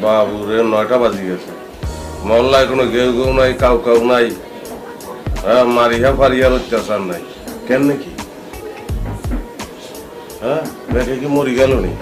বাবুরে 9টা বাজি গেছে, মহল্লায় কোনো গেউ গেউ নাই, কাউ কাউ নাই, মারিয়া ফারিয়ার অত্যাচার নাই। কেন নাকি দেখে কি মরি গেল নি?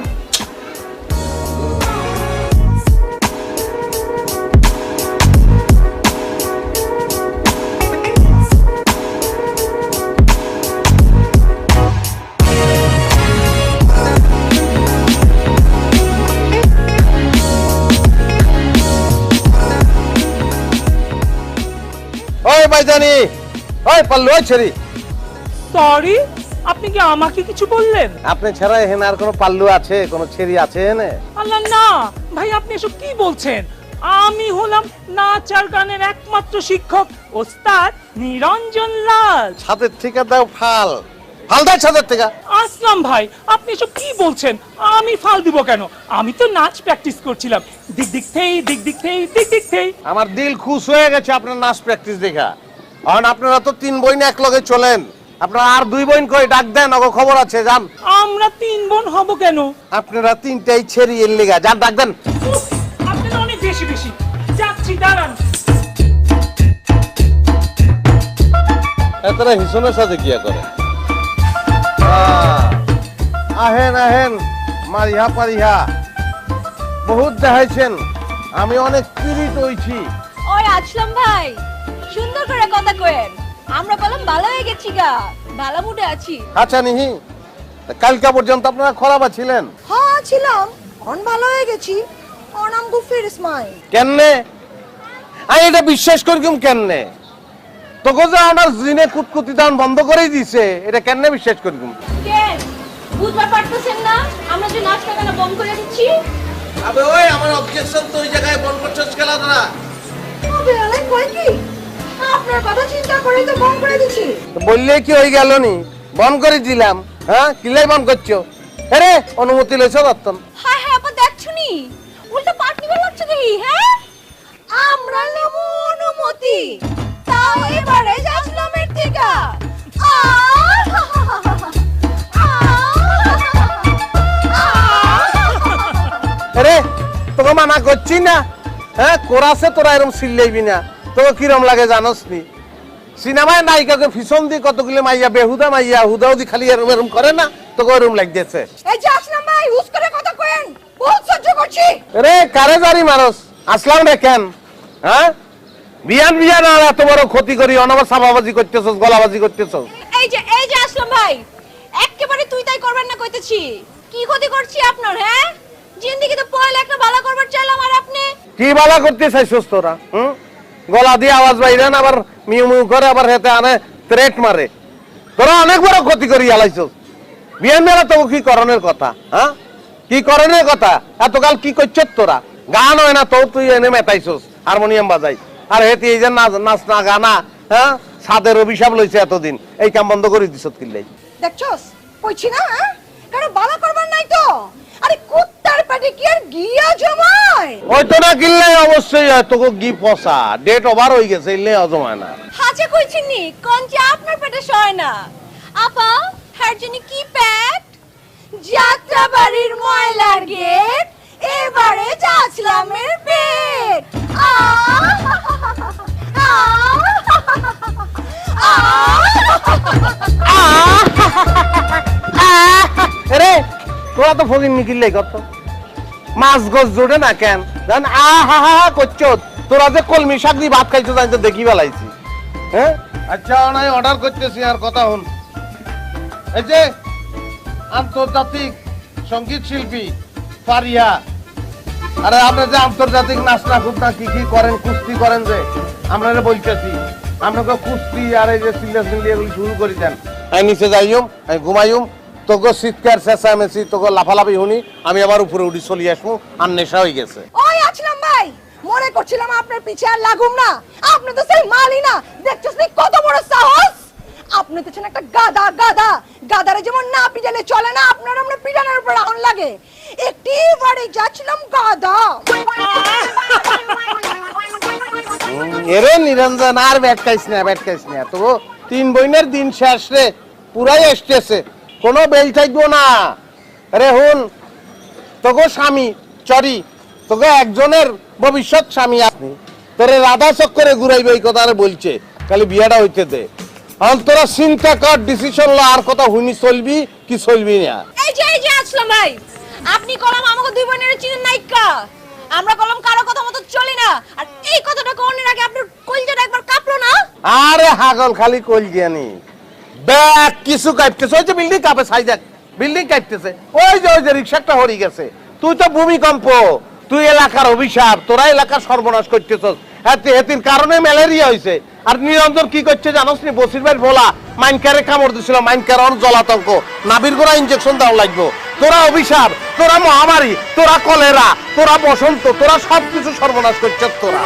ওই ভাইজানি, ওই পাল্লু, ওই ছেড়ি। সরি, আপনি কি আমাকে কিছু বললেন? আপনি ছাড়া এখানে আর কোনো পাল্লু আছে, কোনো ছেড়ি আছে এখানে? আল্লাহ না ভাই, আপনি এসব কি বলছেন? আমি হলাম নাচ আর গানের একমাত্র শিক্ষক, ওস্তাদ নিরঞ্জন লাল। ছাদের থেকে দাও ফাল, ফাল দাও ছাদের থেকে। আসলাম ভাই, আপনি এসব কি বলছেন? আমি ফাল দিব কেন? আমি তো নাচ প্র্যাকটিস করছিলাম। দিক দিক থেই, দিক দিক থেই, দিক দিক থেই। আমার দিল খুশ হয়ে গেছে আপনার নাচ প্র্যাকটিস দেখা। কারণ আপনারা তো 3 বোন এক লগে চলেন, আপনারা আর 2 বোন কই ডাক দেন, ওগো খবর আছে যান। আমরা 3 বোন হব কেন? আপনারা 3টাই ছেড়ি এর লিগা, যান ডাক দেন। আপনারা অনেক বেশি বেশি। যাচ্ছি, দাঁড়ান। এতরা হিসনের সাথে কি করে? আহেন আহেন মারিহা পারিহা, বহুত দেখাইছেন, আমি অনেক পীড়িত হইছি। ওই আসলাম ভাই, সুন্দর করে কথা কয়েন। আমরা বললাম ভালো হয়ে গেছি গা, ভালো মুডে আছি। আচ্ছা নিহি, কালকা পর্যন্ত আপনারা খারাপ ছিলেন? হ্যাঁ ছিলাম, অন ভালো হয়ে গেছি। ওর নাম গুফির ইসমাইল। কেননে আমি এটা বিশ্বাস করিম? কেননে তোকে যে আমার জিনে কুতকুতি দান বন্ধ করেই দিছে, এটা কেননে বিশ্বাস করিম? কেন বুঝতে পারতেছেন না আমরা যে নাচ গানা বন্ধ করে দিচ্ছি? আবে ওই আমার অবজেকশন তো ওই জায়গায় বন্ধ করছস খেলা তোরা। তবে আলে কই কি আপনার কথা চিন্তা করে তো বন্ধ করে দিছি। বললে কি হয়ে গেল নি? বন্ধ করে দিলাম। হ্যাঁ কিলাই বন্ধ করছো? আরে অনুমতি লইছো দত্তন? হ্যাঁ হ্যাঁ, আপা দেখছুনি উল্টা পার্টি বানাচ্ছে দেখি। হ্যাঁ আমরা নেব অনুমতি, তাও এবারে যাচ্ছিলামের থেকে। আরে তোকে মানা করছি না? হ্যাঁ কোরাসে তোরা এরকম সিল্লাইবি না। তোকে কিরম লাগে জানোস নি? সিনেমায় নায়িকাকে ফিসন দিয়ে কতগুলো মাইয়া বেহুদা মাইয়া হুদাও দি খালি এরম এরম করে না, তোকে ওরম লাগতেছে। এই যে আসলাম ভাই, হুস করে কথা কয়েন, বহুত সহ্য করছি। আরে কারে জারি মারস? আসলাম রে কেন? হ্যাঁ বিয়ান বিয়ান আর এত বড় ক্ষতি করি অনবর সাবাবাজি করতেছস, গলাবাজি করতেছস। এই যে আসলাম ভাই, একেবারে তুই তাই করবেন না কইতেছি। কি ক্ষতি করছি আপনার? হ্যাঁ জিন্দেগিতে পয়লা একটা ভালো করবার চাইলাম, আর আপনি কি বালা করতে চাইছস তোরা? গলা দিয়ে আওয়াজ বাইরে না, আবার মিউ মিউ করে, আবার হেতে আনে থ্রেট মারে। তোরা অনেক বড় ক্ষতি করি আলাইছস। বিয়ান মেলা তো কি করণের কথা? হ্যাঁ কি করণের কথা? এতকাল কি করছস তোরা? গান হয় না তো তুই এনে মেটাইছস হারমোনিয়াম বাজাই, আর হেতে এই যে নাচ না গানা, হ্যাঁ সাদের অভিশাপ লইছে এতদিন, এই কাম বন্ধ করে দিছস কিল্লাই। দেখছস কইছি না, কারো ভালো করবার নাই তো। আরে কুত্তার পেটে কি আর গিয়া জমায়? ওই তো না কিল্লাই অবশ্যই তোকে গি পসা ডেট ওভার হয়ে গেছে, ইল্লে অজমায় না। হাজে কইছিনি কোন যে আপনার পেটে সয় না। আপা হ্যার জন্য কি পেট? যাত্রা বাড়ির ময়লার গেট, এবারে যাচ্ছিলামের পেট। আরে তোরা তো ফকির নিকিল্লাই কত মাছ গছ জোড়ে না কেন জান? আহা হা হা করছো তোরা, যে কলমি শাক দিয়ে ভাত খাইছো জানি তো দেখি বেলাইছি। হ্যাঁ আচ্ছা নাই অর্ডার করতেছি, আর কথা হন। এই যে আন্তর্জাতিক সঙ্গীত শিল্পী ফারিয়া, আরে আপনি যে আন্তর্জাতিক নাচ না খুব না কি কি করেন, কুস্তি করেন, যে আপনারা বলতেছি আপনাকে কুস্তি আর এই যে সিরিয়াস এগুলি শুরু করে দেন। আমি নিচে যাইম, আমি ঘুমাইম, তোকে শীতকার চেঁচামেচি, তোকে লাফালাফি শুনি আমি আবার উপরে উঠি চলি আসবো, আর নেশা হয়ে গেছে। ওই আসলাম ভাই, মনে করছিলাম আপনার পিছে আর লাগুম না। আপনি তো সেই মালই না, দেখছস নি কত বড় সাহস? আপনি তো একটা গাদা গাদা গাদারে যেমন না পিটালে চলে না, আপনার আমরা পিটানোর উপর আগুন লাগে। একটি বাড়ি যাচ্ছিলাম গাদা। এরে নিরঞ্জন আর ব্যাটকাইস না তো 3 বইনের দিন শেষ রে, পুরাই এসতেছে, কোনো বেল থাকবো না। আরে হুন, তোকে স্বামী চরি, তোকে একজনের ভবিষ্যৎ স্বামী আপনি, তোরে রাধা চক্করে ঘুরাইবে এই কথা বলছে, খালি বিয়াটা হইতে দে। আর তোরা চিন্তা কর, ডিসিশন ল, আর কথা হুনি চলবি কি চলবি না। এই যে আসলাম ভাই, আপনি কলম আমাকে দুই বোনের চিনেন নাইকা, আমরা কলম কারো কথা মতো চলি না। আর এই কথাটা কোনের আগে আপনার কলজাটা একবার কাঁপলো না? আরে হাগল, খালি কল জানি ব্যাগ কিছু কাটতেছে, ওই যে বিল্ডিং কাপে সাই দেখ, বিল্ডিং কাটতেছে, ওই যে রিক্সাটা হরি গেছে। তুই তো ভূমিকম্প, তুই এলাকার অভিশাপ, তোরা এলাকার সর্বনাশ করতেছস, এতির কারণে ম্যালেরিয়া হয়েছে। আর নিরঞ্জন কি করছে জানোস নি? বসির ভাই বলা মাইনকারে কামড় দিছিল, মাইনকার জলাতঙ্ক, নাবির গোড়া ইনজেকশন দেওয়া লাগবে। তোরা অভিশাপ, তোরা মহামারী, তোরা কলেরা, তোরা বসন্ত, তোরা সবকিছু সর্বনাশ করছিস তোরা।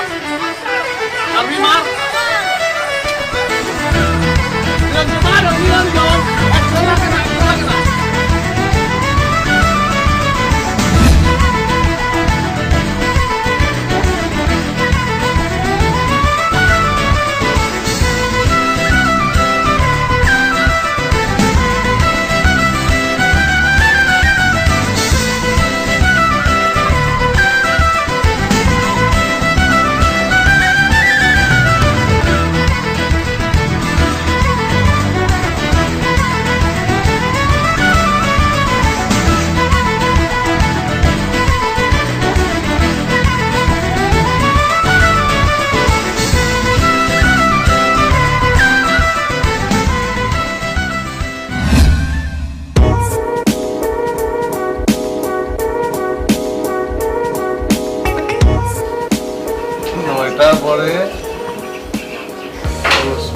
পরে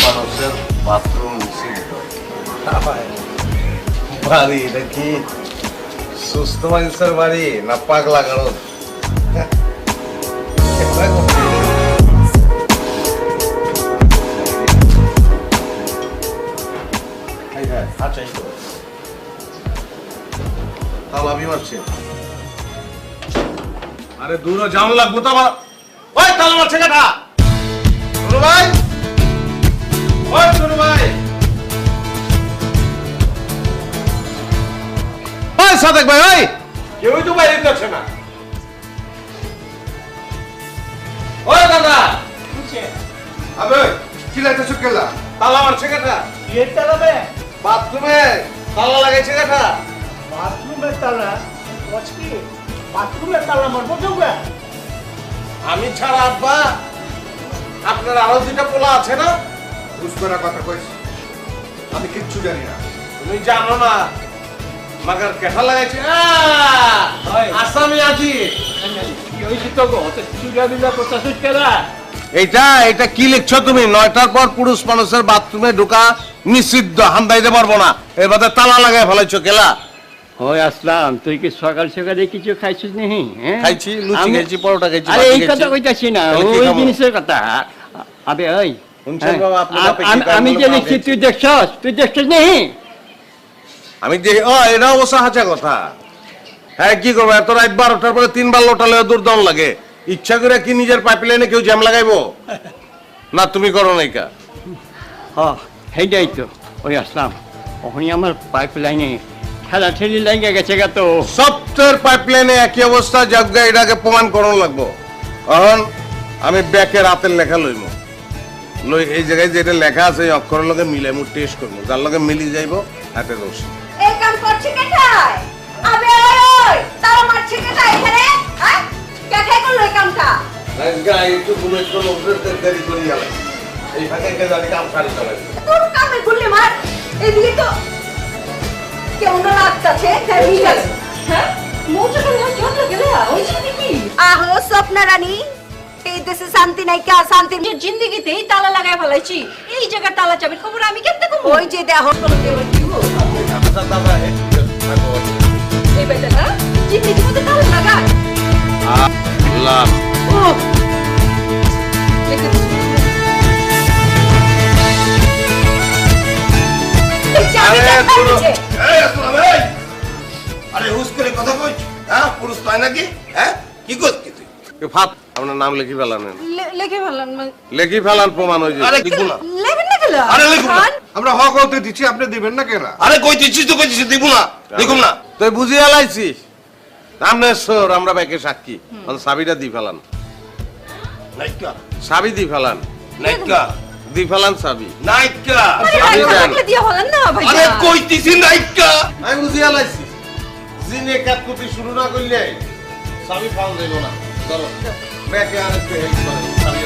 মানুষের বাথরুম বাড়ি, এটা কি সুস্থ মানুষের বাড়ি না পাগলা কারণ? তালাবি মারছে, আরে দূর জাম লাগবো তো আমার। ওই তালা মারছে কাটা, ছোট ভাই, ওই ছোট ভাই, ওই সাদেক ভাই, ওই কেউই তো বাইরে যাচ্ছে না। ওই দাদা, আবে কি লাগতেছ কেলা? তালা মারছে কাটা, এর তালা বে বাথরুমে তালা লাগাইছে কাটা। বাথরুমের তালা কি বাথরুমের তালা মারবো যাবে? আমি ছাড়া আব্বা আপনার আরো দুইটা পোলা আছে না? বুঝবো না কথা কইস, আমি কিচ্ছু জানি না। তুমি জানো না মাগার কেঠা লাগাইছে? আসামি আছি। এটা কি লিখছো তুমি? 9টার পর পুরুষ মানুষের বাথরুমে ঢোকা নিষিদ্ধ, হামদাইতে পারবো না, এর বাদে তালা লাগাই ফেলাইছো কেলা। ওই আসলাম, তুই কি সকাল সকালে কিছু খাইছিস নাকি? খাইছি, লুচি খাইছি, পরোটা খাইছি। আরে এই কথা কইতাছি না, ওই জিনিসের কথা। আবে ওই শুনছেন বাবা, আমি যে লিখছি তুই দেখছস নাকি? আমি দেখি, ও এটা অবশ্য হাঁচা কথা। হ্যাঁ কি করবো, এত রাত 12টার পরে 3বার লোটালে দুর্দম লাগে। ইচ্ছা করে কি নিজের পাইপ লাইনে কেউ জ্যাম লাগাইবো না? তুমি করো নাই কা? হ্যাঁ সেইটাই তো। ওই আসলাম, ওখানে আমার পাইপ লাইনে খেলা ঠেলি লাগে গেছে গা। তো সপ্তাহের পাইপ লাইনে একই অবস্থা, জায়গা এটাকে প্রমাণ করানো লাগবো। এখন আমি ব্যাকে রাতের লেখা লইব, লই এই জায়গায় যেটা লেখা আছে এই অক্ষরের লগে মিলে মু টেস্ট করবো, যার লগে মিলি যাইব হাতে দোষ। এই কাম করছে কেটাই? আবে ওই তারা মারছে কেটাই এখানে? হ্যাঁ কেটাই করলো এই কামটা? গাই একটু বুলেট কোন উপরে দেরি করি গেল, এই ফাঁকে কে জানি কাম সারি চলে। তোর কামে গুলি মার, এদিকে তো কেমন লাগতাছে? হ্যাঁ মোটা করে চল গেল ওই যে কি? আহো স্বপ্না রানী, এই দেশে শান্তি নাই কা? শান্তি যে জিন্দেগিতেই তালা লাগায় ফেলাইছি, এই জায়গার তালা চাবির খবর আমি কেমনে কমু? ওই যে দেহ আচ্ছা দাদা এই বেটাটা জিন্দেগির মধ্যে তালা লাগায়। আল্লাহ ও হয়েছে? এই আসলাম এই আরে হুস করে কথা কইছ হ্যাঁ পুরুষ তাই নাকি হ্যাঁ কি করছিস তুই ফাত আপনার নাম লিখি ফেলান লিখে ফেলান লিখি ফেলান প্রমাণ হয়ে যাবে লিখু না লেখেন না গেল আরে লিখু না আমরা হক হতে দিচ্ছি আপনি দিবেন না কেনা আরে কই দিছিস তো কইছিস দিব না লিখুম না তুই বুঝিয়ে লাইছিস রামনেশ্বর আমরা ব্যাকে সাক্ষী সাবিটা দি ফেলান নাইকা সাবি দি ফেলান নাইকা দি ফেলান সাবি নাইকা আরে দিয়ে হলেন না ভাই আরে কইতিছি নাইকা আমি বুঝিয়ে লাইছি জিনে কাটকুটি শুরু না করলে সাবি ফাউল দেব না চলো ব্যাকে আরেকটু হেল্প করো সাবি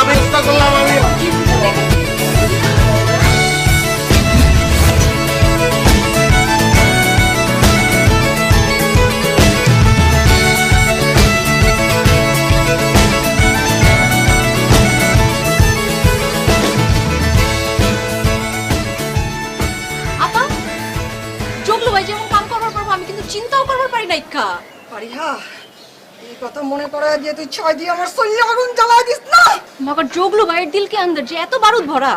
আমি ইচ্ছা করলাম আমি আপা জগলু ভাই যেমন কাম করবার পারবো আমি কিন্তু চিন্তাও করবার পারি না ইক্কা পারিহা এই কথা মনে করে দিয়ে তুই ছয় দিয়ে আমার শরীরে আগুন জ্বালাই দিস না মগর জগলু ভাইয়ের দিল কে আন্দর যে এত বারুদ ভরা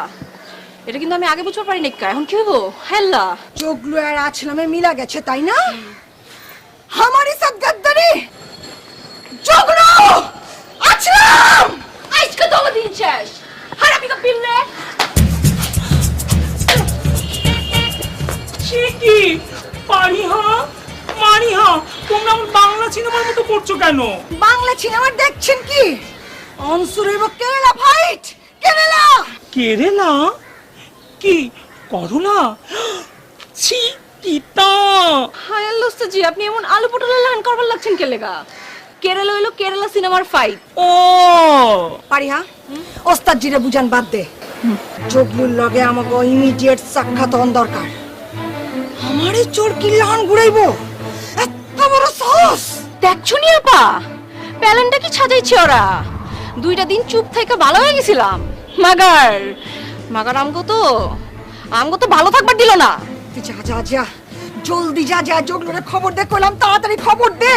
এটা কিন্তু আমি আগে বুঝতে পারি না ইক্কা এখন কি হবো হেল্লা জগলু আর আছলামে মিলা গেছে তাই না আমারই সাথ গদ্দারি জগলু আছলাম আজকে তো দিন শেষ হারামি কা পিল্লে কি পারিহা মারিহা তোমরা আমার বাংলা সিনেমার মতো করছো কেন বাংলা সিনেমা দেখছেন কি অনসুর হইব কেরালা ফাইট কেরালা কেরালা কি করলা ছি কিতা হায় আল্লাহ জি আপনি এমন আলু পটলের লান করবার লাগছেন কে লেগা কেরালা হইলো কেরালা সিনেমার ফাইট ও পারিহা ওস্তাদ জিরে বুঝান বাদ দে জগলুর লগে আমাকে ইমিডিয়েট সাক্ষাৎ হন দরকার আমারে চোর কি লান ঘুরাইবো এত বড় সাহস দেখছো নি আপা প্যালেনটা কি সাজাইছে ওরা দুইটা দিন চুপ থেকে ভালো হয়ে গেছিলাম মাগার আমগো তো ভালো থাকবার দিল না তুই যা যা যা জলদি যা যা জগলুরে খবর দে কইলাম তাড়াতাড়ি খবর দে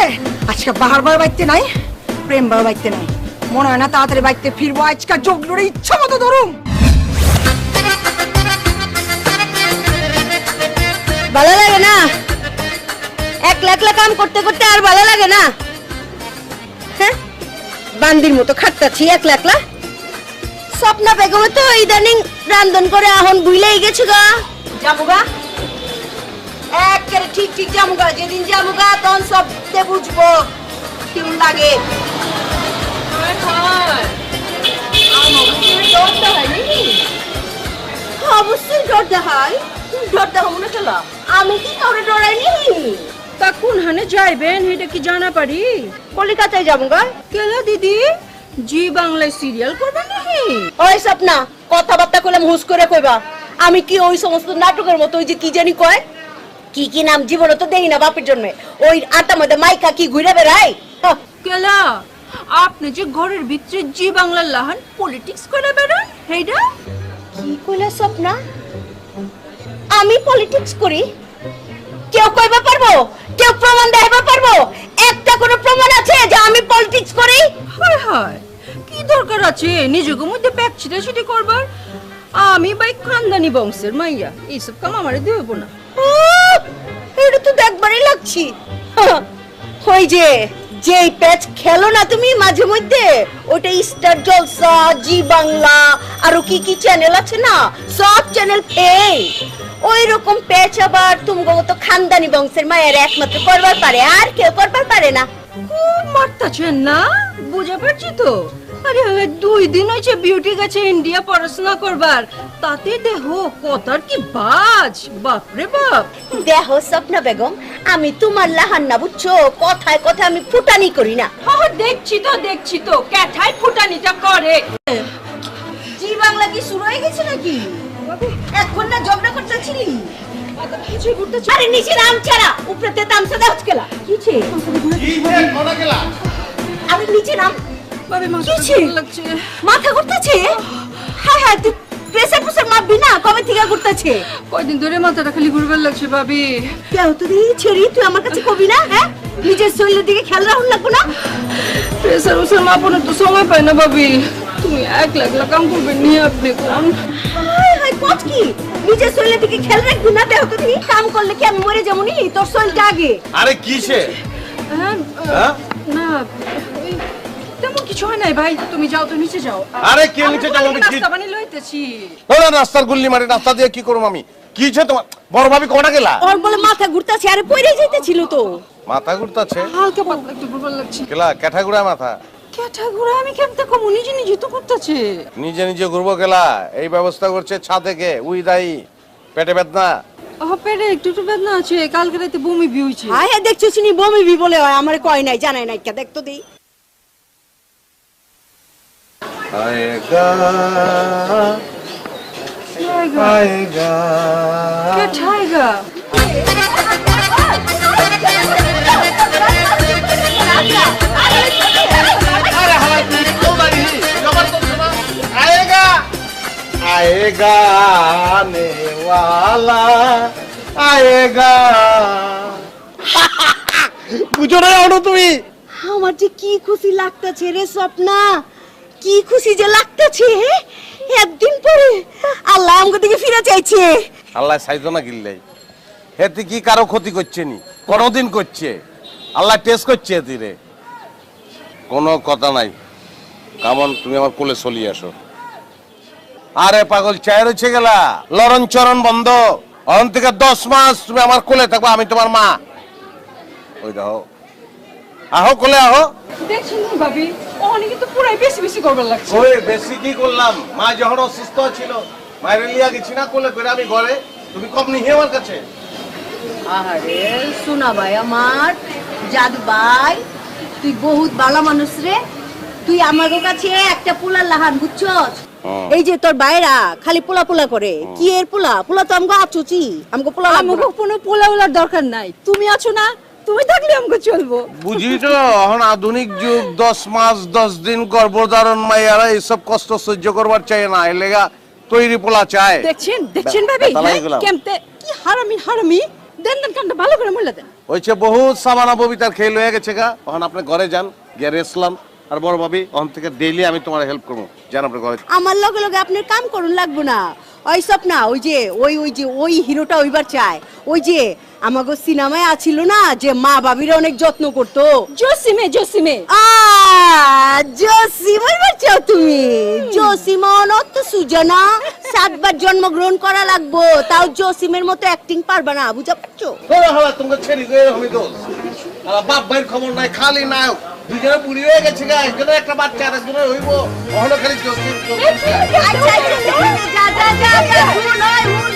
আজকে বাহারবার বাইতে নাই প্রেমবার বাইতে নাই মনে হয় না তাড়াতাড়ি বাইতে ফিরবো আজকে জগলুরে ইচ্ছা মতো ধরুম ভালো লাগে না একলা একলা কাম করতে করতে আর ভালো লাগে না হ্যাঁ বান্দির মতো খাটতাছি একলা একলা স্বপ্না বেগম তো ইদানিং রান্ধন করে আহন ভুলেই গেছে গা জামুগা একেবারে ঠিক ঠিক জামুগা যেদিন জামুগা তখন সব বুঝবো কেমন লাগে অবশ্যই ডর দেখাই ডর দেখাবো না চলো আমি কি কাউরে ডরাইনি তা কোন হানে যাইবেন এটা কি জানা পারি কলিকাতায় যাবো গা কেলা দিদি জি বাংলায় সিরিয়াল করবেন নাকি ওই স্বপ্না কথাবার্তা করলাম হুস করে কইবা আমি কি ওই সমস্ত নাটকের মতো ওই যে কি জানি কয় কি কি নাম জীবনে তো দেই না বাপের জন্মে ওই আটা মধ্যে মাইকা কি ঘুরে বেড়ায় কেলা আপনি যে ঘরের ভিতরে জি বাংলার লাহান পলিটিক্স করে বেড়ান হেইডা কি কইলা স্বপ্না আমি পলিটিক্স করি কেউ কইবা পারবো কেউ প্রমাণ দেখাইবা পারবো একটা কোনো প্রমাণ আছে যে আমি পলিটিক্স করি হায় হায় কি দরকার আছে নিজেকে মধ্যে প্যাক ছিটাছিটি করবার আমি ভাই খানদানি বংশের মাইয়া এইসব কাম আমারে দেব না এটা তো দেখবারই লাগছি ওই যে যেই প্যাচ খেলো না তুমি মাঝে মধ্যে ওটা স্টার জলসা জি বাংলা আরো কি কি চ্যানেল আছে না সব চ্যানেল এই ওই রকম প্যাচ আবার তুমি তো খানদানি বংশের মায়ের একমাত্র করবার পারে আর কেউ করবার পারে না খুব মারতাছেন না বুঝে পারছি তো আরে 2 দিন হয়েছে বিউটি গেছে ইন্ডিয়া পড়াশোনা করবার তাতে দেহ কথার কি বাজ বাপরে বাপ দেখো স্বপ্না বেগম আমি তোমার লাহান না বুঝছো কথায় কথায় আমি ফুটানি করি না দেখছি তো ক্যাঠাই ফুটানিটা করে জি বাংলা কি শুরু হয়ে গেছে নাকি এখন না ঝগড়া করতেছিলি আরে নিচে নাম ছাড়া উপরেতে তামসা দাও কেলা কিছে আরে নিচে নাম বাবে কিছে? মাথা লাগছে মাথা ঘুরতেছে হায় হায় তুই প্রেসার প্রেসার মাপবি না কবে থেকে ঘুরতেছে কয়দিন ধরে মাথাটা খালি ঘুরবার লাগছে ভাবি কেউ তো দিই ছেড়ি তুই আমার কাছে কবি না হ্যাঁ নিজের শরীরের দিকে খেয়াল রাখুন লাগবো না? প্রেসার উসার মাপনের তো সময় পায় না ভাবি। তুমি একলা একলা কাম করবেন নি আপনি কোন? হায় হায় কত কি নিজের শরীরের দিকে খেয়াল রাখবি না? দেখো তো তুমি কাম করলে কি আমি মরে যাবো নি? তোর শরীরটা আগে। আরে কিসে হ্যাঁ, হ্যাঁ? না ওই তেমন কিছু হয় নাই ভাই, তুমি যাও তো নিচে যাও। আরে কে নিচে যাবো? আমি কি নাস্তা বানিয়ে লইতেছি। ওরা রাস্তার গুল্লি মারি, রাস্তা দিয়ে কি করবো আমি? কিছে তোমার? বড় ভাবি কটা গেলা? ওর বলে মাথা ঘুরতাছে, আরে পড়ে যাইতেছিল তো। মাথা ঘুরতাছে? হালকা পাতলা একটু দুর্বল লাগছে। গেলা ক্যাঠাগুড়া মাথা। কেটা ঘুরে আমি কেমতে কমু? নিজে নিজে তো করতেছে। নিজে নিজে ঘুরবো গেলা? এই ব্যবস্থা করছে ছাদে কে? উই দাই পেটে বেদনা। পেটে একটু একটু বেদনা আছে, কালকে রাতে বমি বি হইছে। হায় হায় দেখছো চিনি বমি বি বলে হয়, আমারে কয় নাই জানাই নাই, কে দেখতো দেই। আয়েগা আয়েগা কেঠাইগা आएगा आएगा आने वाला आएगा বুঝো না ওটা তুমি? আমার যে কি খুশি লাগতাছে রে স্বপ্না, কি খুশি যে লাগতাছে। একদিন পরে আল্লাহ আমাকে দিকে ফিরে চাইছে। আল্লাহ সাইজো না গিল্লাই হেতি কি কারো ক্ষতি করছে নি? কোনদিন করছে? আল্লাহ টেস্ট করছে এতিরে। কোনো কথা নাই। কামন তুমি আমার কোলে চলি আসো। আরে পাগল চায় রয়েছে গেলা, লরণ চরণ বন্ধ। অন থেকে 10 মাস তুমি আমার কোলে থাকবো, আমি তোমার মা। ওই দেখো, আহো কোলে আহো। দেখছেন না ভাবি, ও অনেকে তো পুরাই বেশি বেশি করবার লাগছে। ওই বেশি কি করলাম? মা যখন অসুস্থ ছিল মায়ের লিয়া গেছি না কোলে করে আমি ঘরে, তুমি কম নিহি আমার কাছে। আরে শোনা ভাই আমার, জাদু ভাই তুই বহুত ভালো মানুষ রে। তুই আমার কাছে একটা পোলার লাহান বুঝছস? এই যে তোর বাইরা খালি পোলা পোলা করে, কি এর পোলা? পোলা তো আমগো আচুচি, আমগো পোলা লাগবে আমাকে না। কোনো পোলাওলার দরকার নাই, তুমি আছো না, তুমি থাকলে আমাকে চলবো। বুঝি তো এখন আধুনিক যুগ, 10 মাস 10 দিন গর্ভধারণ মাইয়ারা এইসব কষ্ট সহ্য করবার চাই না, এর লেগা তৈরি পোলা চায়। দেখছেন দেখছেন ভাবি, ব্যথা লাগে গেলাম। কেমতে কি হারামি হারামি। দেন দেন কানটা ভালো করে মোল্লা দেন। হয়েছে বহুত সামানা ববিতার খেল হয়ে গেছে গা। এখন আপনি ঘরে যান, গিয়ে রেসলাম। আর বড় ভাবি অন থেকে ডেইলি আমি তোমার হেল্প করবো, যান আপনি ঘরে। আমার লগে লগে আপনার কাম করুন লাগবো না। ওই স্বপ্না, ওই হিরোটা ওইবার চায়। ওই যে আমাগো সিনেমায় আছিল না যে মা বাবিরা অনেক যত্ন করতো, জসিমে জসিমে। জসিমের বাচ্চাও তুমি? জসিমন অত সুজানা, 7 বার জন্মগ্রহণ করা লাগবো, তাও জসিমের মতো অ্যাক্টিং পারবা না, বুঝা পাচ্ছো? তোমাকে ছেড়ে গিয়ে আমি দোষ বাপ ভাইয়ের খবর নাই, খালি নায়ক। দুজনে বুড়ি হয়ে গেছে গা, একজনের একটা বাচ্চা আর একজনের হইব। ওখানে খালি জসিম আচ্ছা, যা যা যা যা, ভুল হয়, ভুল।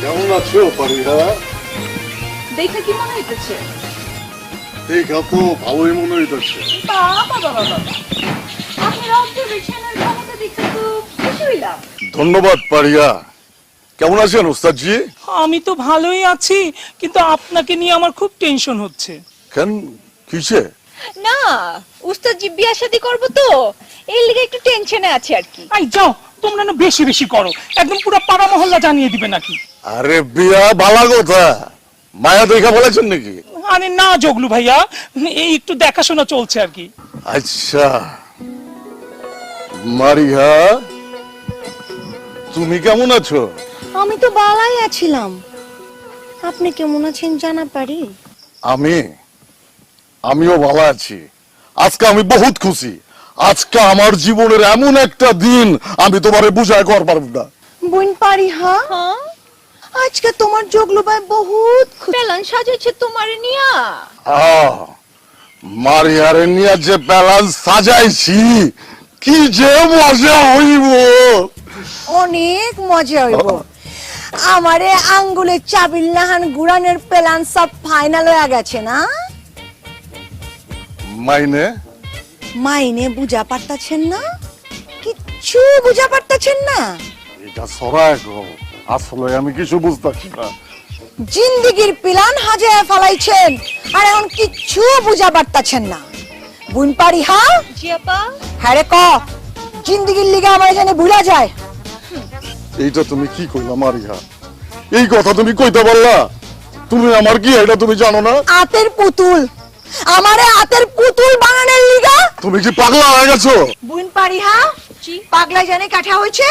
কেমন আছো পারিহা? দেখা কি মনে হইতেছে? দেখা তো ভালোই মনে হইতেছে। বাবা বাবা বাবা, আপনার অবজারভেশনের ক্ষমতা দেখে তো খুশি হইলাম। ধন্যবাদ পারিহা। কেমন আছেন ওস্তাদজি? আমি তো ভালোই আছি, কিন্তু আপনাকে নিয়ে আমার খুব টেনশন হচ্ছে। কেন, কিসে? না উস্তাদজি বিয়া শাদী করবো তো, এই লিগে একটু টেনশনে আছে আর কি। আই যাও, তোমরা না বেশি বেশি করো, একদম পুরো পাড়া মহল্লা জানিয়ে দিবে নাকি? আরে বিয়া বালা কথা, মায়া দেখা বলেছেন নাকি? আরে না জগলু ভাইয়া, এই একটু দেখাশোনা চলছে আর কি। আচ্ছা মারিহা, তুমি কেমন আছো? আমি তো বালাই আছিলাম, আপনি কেমন আছেন জানা পারি? আমিও ভালো আছি। আজকে আমি বহুত খুশি। আজকে আমার জীবনের এমন একটা দিন আমি তোমারে বুঝায় কর পারব না। বোন পারিহা, আজকে তোমার জগলু ভাই বহুত প্যালান সাজাইছে তোমারে নিয়া। মারিয়ারে নিয়ে যে প্যালান সাজাইছি, কি যে মজা হইব, অনেক মজা হইব। আমারে আঙ্গুলে চাবির লাহান গুড়ানের প্ল্যান সব ফাইনাল হয়ে গেছে না? মাইনে মাইনে বুঝা পারতাছেন না? কিচ্ছু বুঝা পারতাছেন না? এটা সরাই গো, আসলে আমি কিছু বুঝতেছি না। জিন্দিগির প্ল্যান হাজায় ফলাইছেন আর এখন কিচ্ছু বুঝা পারতাছেন না। বুন পারি হা জি আপা। হ্যাঁ রে ক জিন্দিগির লিগে আমার জানে ভুলা যায়। এইটা তুমি কি কইলা মারিয়া? এই কথা তুমি কইতে পারলা? তুমি আমার কি এটা তুমি জানো না? আতের পুতুল, আমারে আতের পুতুল বানানোর লিগা তুমি কি পাগলা হয়ে গেছো? বুন পারি হা পাগলা জানে কাঠা হইছে,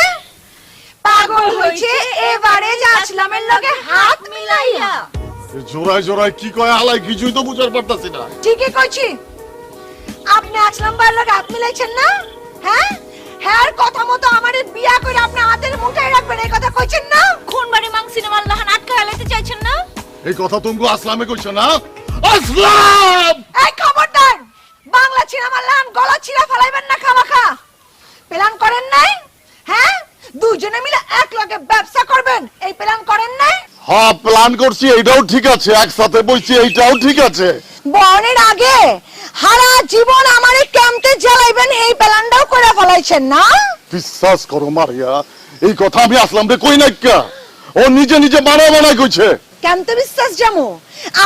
পাগল হইছে এবারে জাসলামের লগে হাত মিলাইয়া। জোড়ায় জোড়ায় কি কয় আলাই কিছুই তো বুঝার পারতাছি না। ঠিকই কইছি, আপনি আসলাম ভাইয়ের লগে হাত মিলাইছেন না? হ্যাঁ হ্যাঁ কথা মতো আমারে বিয়া করে আপনি হাতের মুঠায় রাখবেন এই কথা কইছেন না? খুনবাড়ি মাং সিনেমার লাহান আটকা হেলাইতে চাইছেন না? এই কথা তুমি আসলামে কইছো না? আসলাম! এই খবরদার, বাংলা সিনেমার লাহান গলা ছিঁড়া ফেলাইবেন না খামাখা। প্ল্যান করেন নাই? হ্যাঁ দুজনে মিলে এক লগে ব্যবসা করবেন এই প্ল্যান করেন নাই? হ্যাঁ প্ল্যান করছি, এইটাও ঠিক আছে, একসাথে বইছি এইটাও ঠিক আছে। বনের আগে সারা জীবন আমারে ক্যাম্পে জ্বালাইবেন এই প্ল্যানটাও করে ফলাইছেন না? বিশ্বাস করো মারিয়া, এই কথা আমি আসলামরে কই নাই কা, ও নিজে নিজে বানায় কইছে। ক্যাম্পে বিশ্বাস জামু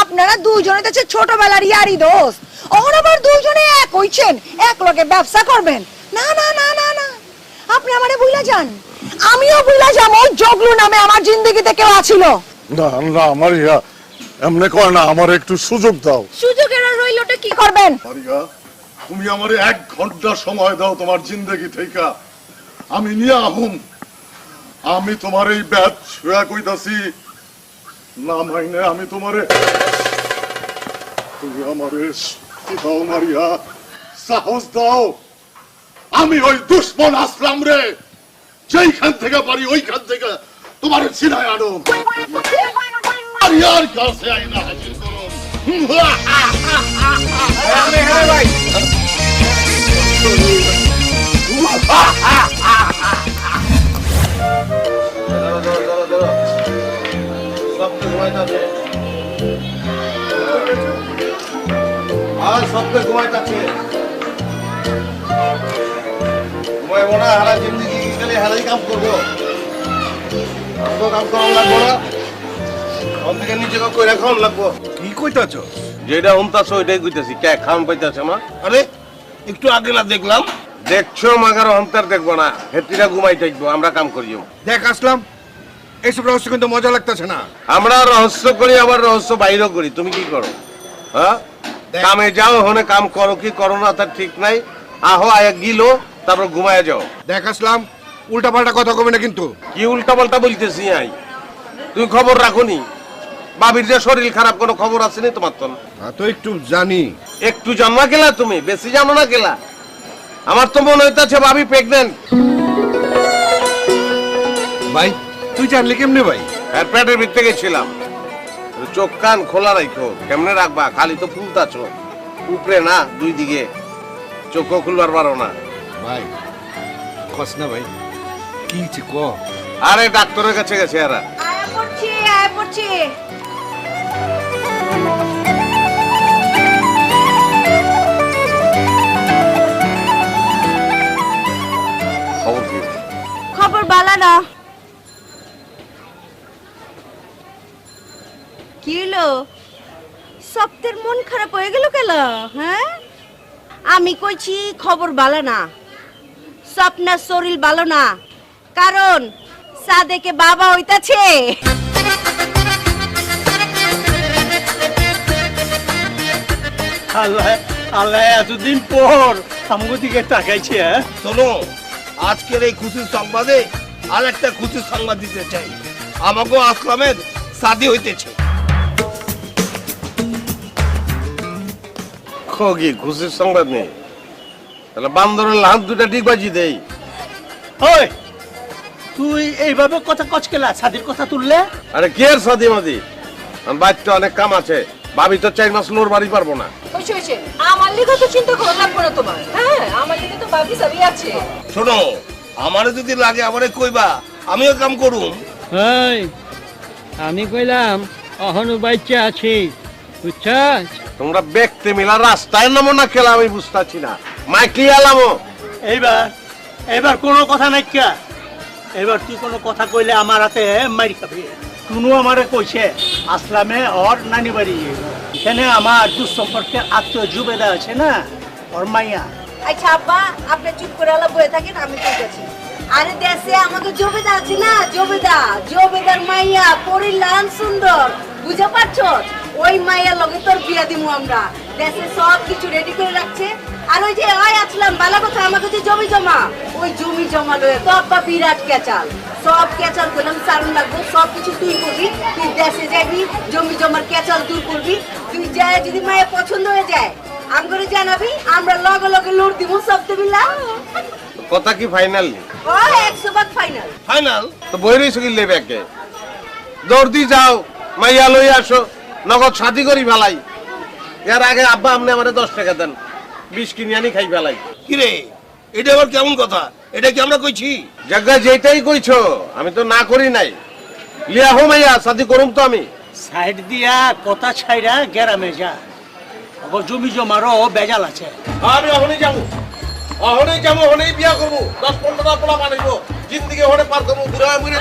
আপনারা দুজনে তো ছোটবেলার ইয়ারি দোস্ত, ওখানে আবার দুজনে এক হইছেন এক লগে ব্যবসা করবেন। না না না না না, আপনি আমারে ভুলা যান, আমিও ভুলা যাবো জগলু নামে আমার জিন্দেগিতে কেউ আছিল। না না মারিয়া, এমনে কয় না, আমার একটু সুযোগ দাও। সুযোগের আর রইলটা কি করবেন? মারিয়া, তুমি আমারে 1 ঘন্টা সময় দাও তোমার জিন্দেগি থেকে, আমি নিয়ে আহুম। আমি তোমার এই ব্যাচ ছুঁয়া কইতাছি না মাইনে, আমি তোমারে, তুমি আমারে শক্তি দাও মারিয়া, সাহস দাও। আমি ওই দুশ্মন আসলাম রে, যেইখান থেকে পারি ওইখান থেকে তোমারে ছিনায় আনো। মারিয়ার কাছে আইনা হাজির করো। ভাই সবকে ঘুমাইতেছে, ঘুমাইবো না, হারা জিন্দিগি গেলে হারাই কাম করবো, কাম করার লাগবো না, ওখান থেকে নিজেকে কইরা খাওয়ান লাগবো। কি কইতাছ? যেটা হুমতাছ ওইটাই কইতেছি, কে খাওয়ান পাইতেছে মা? আরে একটু আগে না দেখলাম। দেখছো মাগার অন্তর দেখবো না, হেতিরা ঘুমাই থাকবো, আমরা কাম করিও। দেখ আসলাম, এইসব রহস্য কিন্তু মজা লাগতেছে না। আমরা রহস্য করি আবার রহস্য বাইরেও করি, তুমি কি করো? হ্যাঁ কামে যাও, হনে কাম করো কি করো না তার ঠিক নাই, আহো আয়া গিলো তারপর ঘুমায় যাও। দেখ আসলাম, উল্টা পাল্টা কথা কবে না কিন্তু। কি উল্টা পাল্টা বলতেছি আই? তুমি খবর রাখোনি? বাবির যে শরীর খারাপ, কোনো খবর আছে নি তোমার? তো তো একটু জানি। একটু জানা গেলা, তুমি বেশি জানো না গেলা। আমার তো মনে হইতেছে ভাবি প্রেগনেন্ট। ভাই তুই জানলি কেমনে ভাই? এর পেটের ভিতরে গেছিলাম, চোখ কান খোলা রাখো, কেমনে রাখবা? খালি তো ফুলতাছো উপরে না, দুই দিকে চোখও খুলবার পারো না। ভাই খস না ভাই, কি হচ্ছে ক? আরে ডাক্তারের কাছে গেছে এরা। আয়া পড়ছি আয়া পড়ছি। খবর কি? খবর বালা না। কি হলো, সপ্তের মন খারাপ হয়ে গেল কেন? হ্যাঁ আমি কইছি খবর বালা না, স্বপ্নার শরীর ভালো না, কারণ সাদেকে বাবা হইতাছে। আল্লাহ আল্লাহ এতদিন পর আমাকে দিকে তাকাইছে। শোনো, আজকের এই খুশির সংবাদে আর একটা খুশির সংবাদ দিতে চাই। আমাকেও আসলামের শাদী হইতেছে। কি খুশির সংবাদ নেই? তাহলে বান্দরের লাহান দুটা ঠিক বাজি দেই। ওই তুই এইভাবে কথা কচকেলা সাদির কথা তুললে? আরে কি আর সাদি মাদি, বাচ্চা অনেক কাম আছে, ভাবি তো 4 মাস লোর বাড়ি পারবো না। হইছে আমার লিগে তো চিন্তা করা লাগবে না তোমার। হ্যাঁ আমার লিগে তো বাকি সবই আছে। শোনো, আমারে যদি লাগে আমারে কইবা, আমিও কাম করুম। এই আমি কইলাম অহনু বাচ্চা আছি, বুঝছাস? তোমরা ব্যক্তি মিলা রাস্তায় নামো না খেলা, আমি বুঝতেছি না। মাইকি আলামো এইবার এবার কোনো কথা নাই কা, এবার তুই কোনো কথা কইলে আমার হাতে মারি খাবি। টুনু আমারে কইছে আসলামে ওর নানি বাড়ি এখানে আমার দুঃসম্পর্কে আত্মীয় জুবেদা আছে না ওর মাইয়া। আচ্ছা আব্বা আপনি চুপ করে আলা বয়ে থাকেন আমি কইতাছি। আরে দেশে আমাকে জবেদা আছে না, জবেদার মাইয়া পরিলান সুন্দর, বুঝা পারছো? ওই মাইয়ার লগে তোর বিয়া দিমু আমরা। দেশে সব কিছু রেডি করে রাখছে। আর ওই যে ওই আসলাম বালা কথা আমাকে যে জমি জমা, ওই জমি জমা লয়ে তো আব্বা বিরাট কেচাল, সব কেচাল কইলাম সারণ লাগবো, সব কিছু তুই করবি, তুই দেশে যাবি, জমি জমার কেচাল দূর করবি, তুই যায় যদি মায়ের পছন্দ হয়ে যায় আমগরে জানাবি, আমরা লগে লগে লড় দিমু সব মিলা। কথা কি ফাইনাল? ও 100% ফাইনাল। ফাইনাল তো বই রইছ কি লে ব্যাকে দৌড়দি যাও মাইয়া লই আসো, নগদ শাদি করি ফেলাই। এর আগে আব্বা আপনি আমারে 10 টাকা দেন, 20 কিনে আনি খাই ফেলাই। কিরে এটা আবার কেমন কথা? এটা কি আমরা কইছি? জায়গা যেটাই কইছো আমি তো না করি নাই। লিয়া হো মাইয়া শাদি করুম তো আমি। সাইড দিয়া কথা ছাইরা গ্রামে যা, আবার জমি জমারও বেজাল আছে। আমি ওখানে যাবো, ওখানেই বিয়া করবো, 10-15টা পোলা বানাইবো, জিন্দিগি ওখানে পার করবো, ঘুরে মুড়ে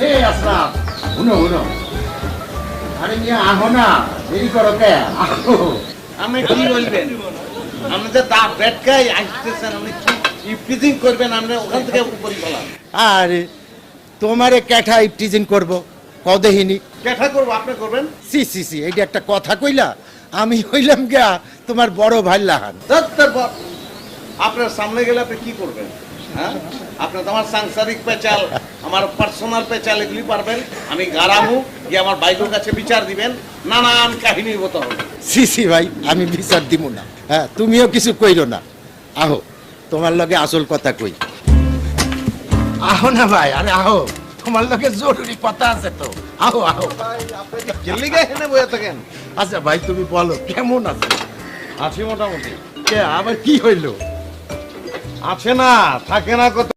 এই আসলাম, শুনো শুনো, আরে মিয়া আহো না, দেরি করো কে? আহো। আপনি কি বলবেন? আপনি যে দাঁত বেটকাই আসতেছেন, আপনি কি ইফটিজিং করবেন? আপনি ওখান থেকে উপরি বলান। আরে তোমারে ক্যাঠা ইপটিজিং করব কদেহিনি কেঠা করবো, আপনি করবেন? সি সি সি এইটা একটা কথা কইলা? আমি হইলাম গিয়া তোমার বড় ভাই লাহান। আপনার সামনে গেলে আপনি কি করবেন? হ্যাঁ, আপনি তো আমার সাংসারিক পেচাল, আমার পার্সোনাল পেচাল এগুলি পারবেন। আমি গারামু গিয়ে আমার বাইকের কাছে বিচার দিবেন, নানান কাহিনী হতে হবে। সি সি ভাই আমি বিচার দিব না। হ্যাঁ তুমিও কিছু কইরো না। আহো তোমার লগে আসল কথা কই। আহো না ভাই, আরে আহো, তোমার লগে জরুরি কথা আছে তো। আহো আহো। জেল্লি গায়ে হেনে বয়ে থাকেন। আচ্ছা ভাই তুমি বলো কেমন আছে? আছি মোটামুটি। কে আবার কি হইলো? আছে না, থাকে না কত।